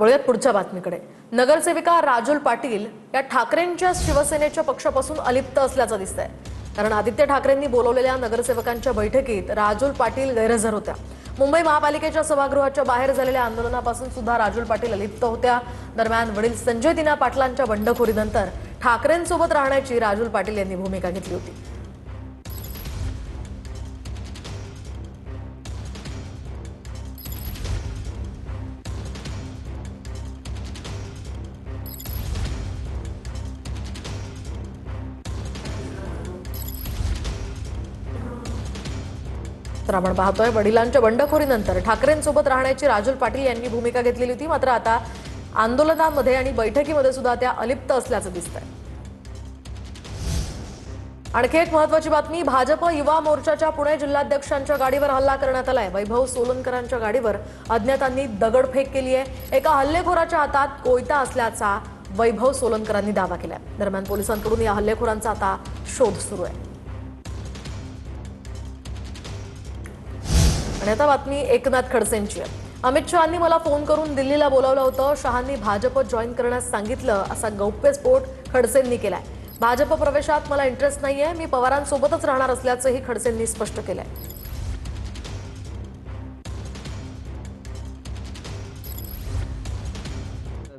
वळूयात पुढच्या बातमीकडे। नगरसेविका राजुल पाटील या ठाकरेंच्या शिवसेनेच्या पक्षापासून अलिप्त असल्याचं दिसतंय। कारण आदित्य ठाकरेंनी बोलवलेल्या नगरसेवकांच्या बैठकीत राजुल पाटील गैरहजर होत्या। मुंबई महापालिकेच्या सभागृहाच्या बाहेर झालेल्या आंदोलनापासून सुद्धा राजुल पाटील अलिप्त होत्या। दरम्यान वडील संजय दिना पाटलांच्या बंडखोरीनंतर ठाकरेंसोबत राहण्याची राजुल पाटील यांनी भूमिका घेतली होती। तर आपण पाहतोय वडिलांच्या बंडखोरीनंतर ठाकरेंसोबत राहण्याची राजुल पाटील यांनी भूमिका घेतलेली होती। मात्र आता आंदोलनामध्ये आणि बैठकीमध्ये सुद्धा त्या अलिप्त असल्याचं दिसतंय। आणखी एक महत्त्वाची बातमी, भाजप युवा मोर्चाच्या पुणे जिल्हाध्यक्षांच्या गाडीवर हल्ला करण्यात आलाय। वैभव सोलनकरांच्या गाडीवर अज्ञातांनी दगडफेक केली आहे। एका हल्लेखोराच्या हातात कोयता असल्याचा वैभव सोलनकरांनी दावा केलाय। दरम्यान पोलिसांकडून या हल्लेखोरांचा आता शोध सुरू आहे। आणि आता बातमी एकनाथ खडसेंची आहे। अमित शहांनी मला फोन करून दिल्लीला बोलावलं होतं। शहांनी भाजप जॉईन करण्यास सांगितलं असा गौप्यस्फोट खडसेंनी केलाय। भाजप प्रवेशात मला इंटरेस्ट नाहीये, मी पवारांसोबतच राहणार असल्याचंही खडसेंनी स्पष्ट केलंय।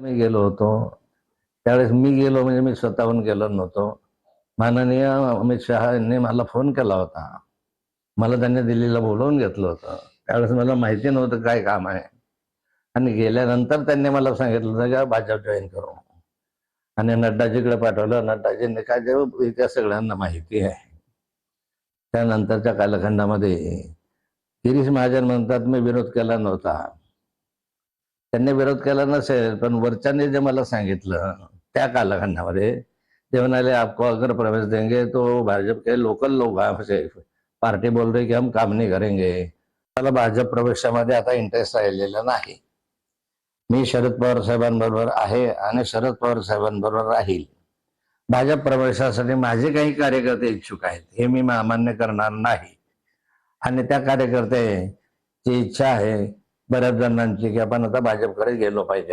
मी गेलो होतो त्यावेळेस मी गेलो म्हणजे मी स्वतःहून गेलो नव्हतो। माननीय अमित शहा यांनी मला फोन केला होता। मला त्यांनी दिल्लीला बोलवून घेतलं होतं। त्यावेळेस मला माहिती नव्हतं काय काम आहे आणि गेल्यानंतर त्यांनी मला सांगितलं होतं की भाजप जॉईन करू आणि नड्डाजीकडे पाठवलं। नड्डाजींनी काय जेव्हा त्या सगळ्यांना माहिती आहे। त्यानंतरच्या कालखंडामध्ये गिरीश महाजन म्हणतात मी विरोध केला नव्हता। त्यांनी विरोध केला नसेल पण वरच्याने जे मला सांगितलं त्या कालखंडामध्ये ते म्हणाले आपको अगर प्रवेश देंगे तो भाजप के लोकल लोग आपसे पार्टी बोल रही की हम काम नहीं करेंगे। मला भाजप प्रवेशामध्ये आता इंटरेस्ट राहिलेला नाही। मी शरद पवार साहेबांबरोबर आहे आणि शरद पवार साहेबांबरोबर राहील। भाजप प्रवेशासाठी माझे काही कार्यकर्ते इच्छुक आहेत हे मी मान्य करणार नाही आणि त्या कार्यकर्त्याची इच्छा आहे बऱ्याच जणांची की आपण आता भाजपकडे गेलो पाहिजे।